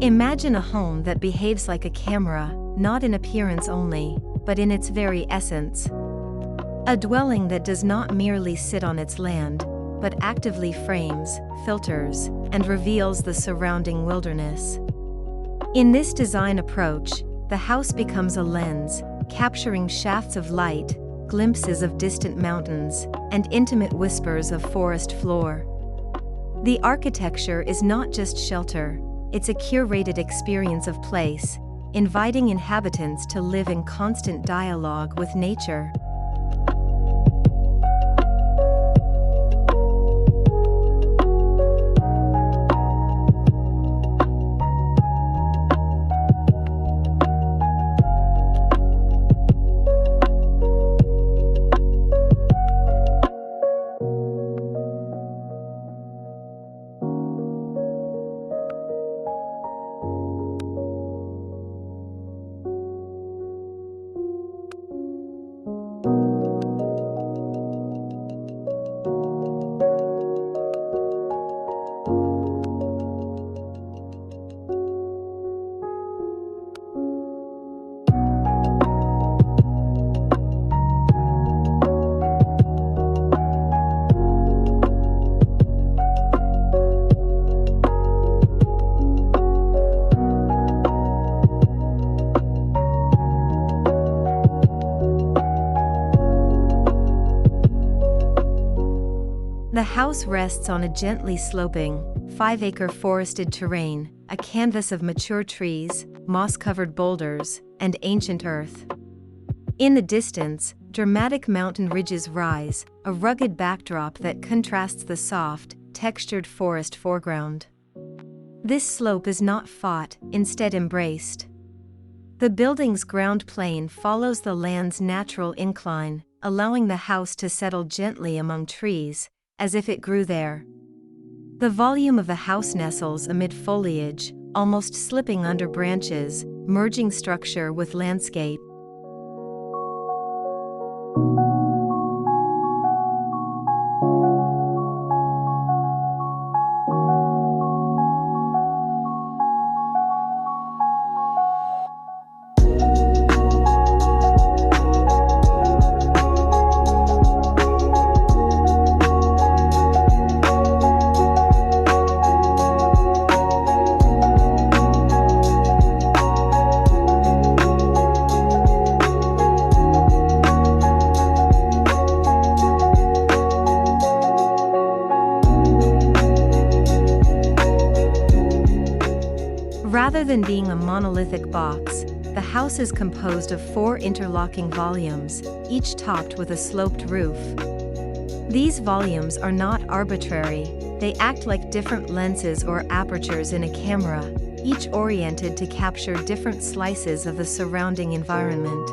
Imagine a home that behaves like a camera, not in appearance only, but in its very essence. A dwelling that does not merely sit on its land, but actively frames, filters, and reveals the surrounding wilderness. In this design approach, the house becomes a lens, capturing shafts of light, glimpses of distant mountains, and intimate whispers of forest floor. The architecture is not just shelter, it's a curated experience of place, inviting inhabitants to live in constant dialogue with nature. The house rests on a gently sloping, 5-acre forested terrain, a canvas of mature trees, moss-covered boulders, and ancient earth. In the distance, dramatic mountain ridges rise, a rugged backdrop that contrasts the soft, textured forest foreground. This slope is not fought, instead embraced. The building's ground plane follows the land's natural incline, allowing the house to settle gently among trees, as if it grew there. The volume of the house nestles amid foliage, almost slipping under branches, merging structure with landscape. Rather than being a monolithic box, the house is composed of 4 interlocking volumes, each topped with a sloped roof. These volumes are not arbitrary, they act like different lenses or apertures in a camera, each oriented to capture different slices of the surrounding environment.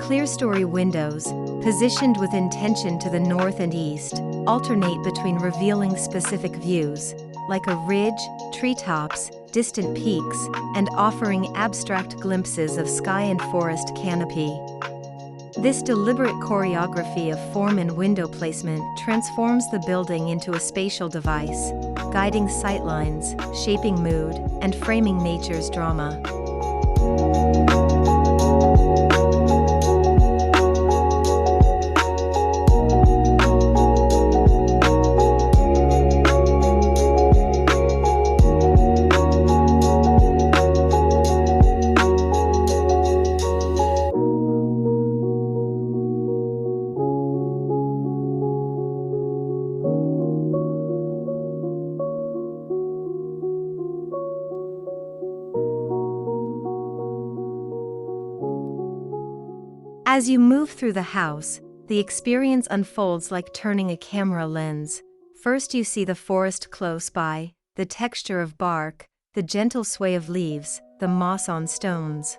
Clerestory windows, positioned with intention to the north and east, alternate between revealing specific views, like a ridge, treetops, distant peaks, and offering abstract glimpses of sky and forest canopy. This deliberate choreography of form and window placement transforms the building into a spatial device, guiding sightlines, shaping mood, and framing nature's drama. As you move through the house, the experience unfolds like turning a camera lens. First you see the forest close by, the texture of bark, the gentle sway of leaves, the moss on stones.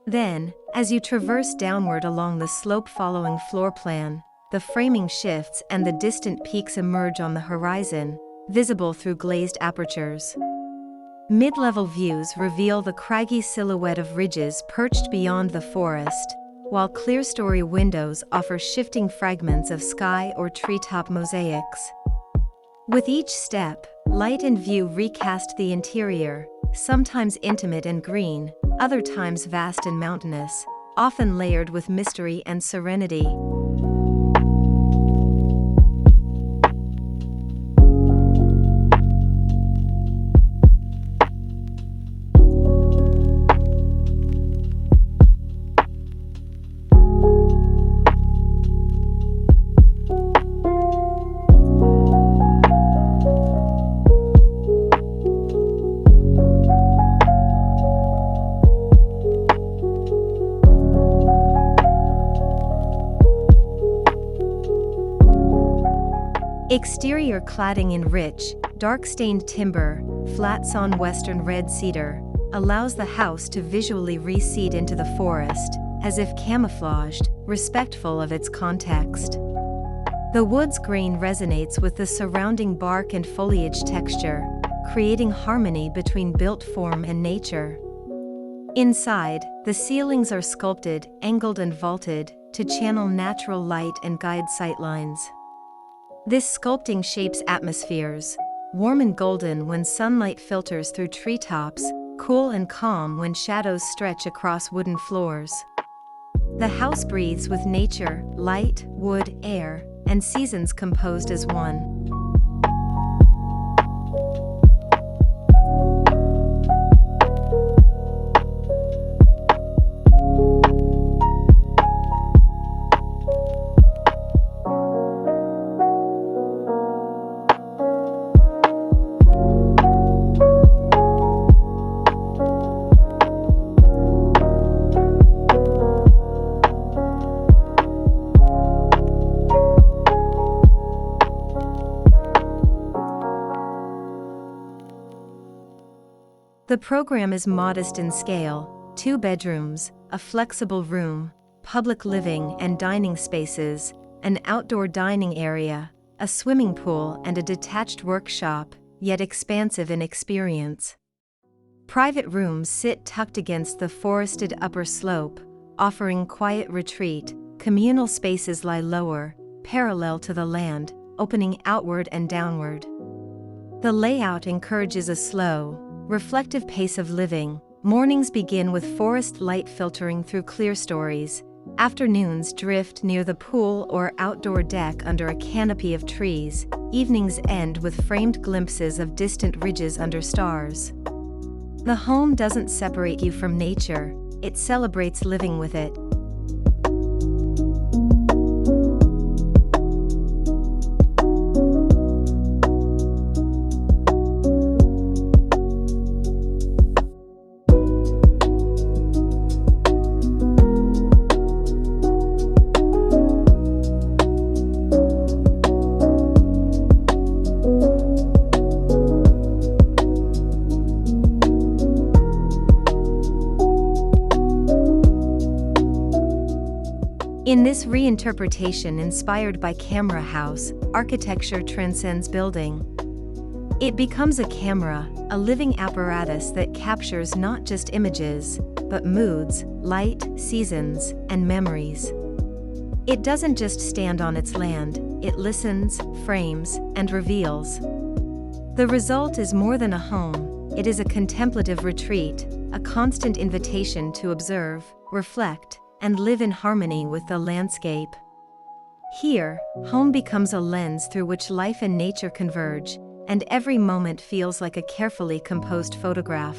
Then, as you traverse downward along the slope-following floor plan, the framing shifts and the distant peaks emerge on the horizon, visible through glazed apertures. Mid-level views reveal the craggy silhouette of ridges perched beyond the forest, while clerestory windows offer shifting fragments of sky or treetop mosaics. With each step, light and view recast the interior, sometimes intimate and green, other times vast and mountainous, often layered with mystery and serenity. Exterior cladding in rich, dark-stained timber, flat-sawn western red cedar, allows the house to visually recede into the forest, as if camouflaged, respectful of its context. The wood's grain resonates with the surrounding bark and foliage texture, creating harmony between built form and nature. Inside, the ceilings are sculpted, angled and vaulted, to channel natural light and guide sightlines. This sculpting shapes atmospheres, warm and golden when sunlight filters through treetops, cool and calm when shadows stretch across wooden floors. The house breathes with nature, light, wood, air, and seasons composed as one. The program is modest in scale: 2 bedrooms, a flexible room, public living and dining spaces, an outdoor dining area, a swimming pool and a detached workshop, yet expansive in experience. Private rooms sit tucked against the forested upper slope, offering quiet retreat. Communal spaces lie lower, parallel to the land, opening outward and downward. The layout encourages a slow, reflective pace of living. Mornings begin with forest light filtering through clerestories. Afternoons drift near the pool or outdoor deck under a canopy of trees. Evenings end with framed glimpses of distant ridges under stars. The home doesn't separate you from nature, it celebrates living with it. In this reinterpretation inspired by Camera House, architecture transcends building. It becomes a camera, a living apparatus that captures not just images, but moods, light, seasons, and memories. It doesn't just stand on its land, it listens, frames, and reveals. The result is more than a home, it is a contemplative retreat, a constant invitation to observe, reflect, and live in harmony with the landscape. Here, home becomes a lens through which life and nature converge, and every moment feels like a carefully composed photograph.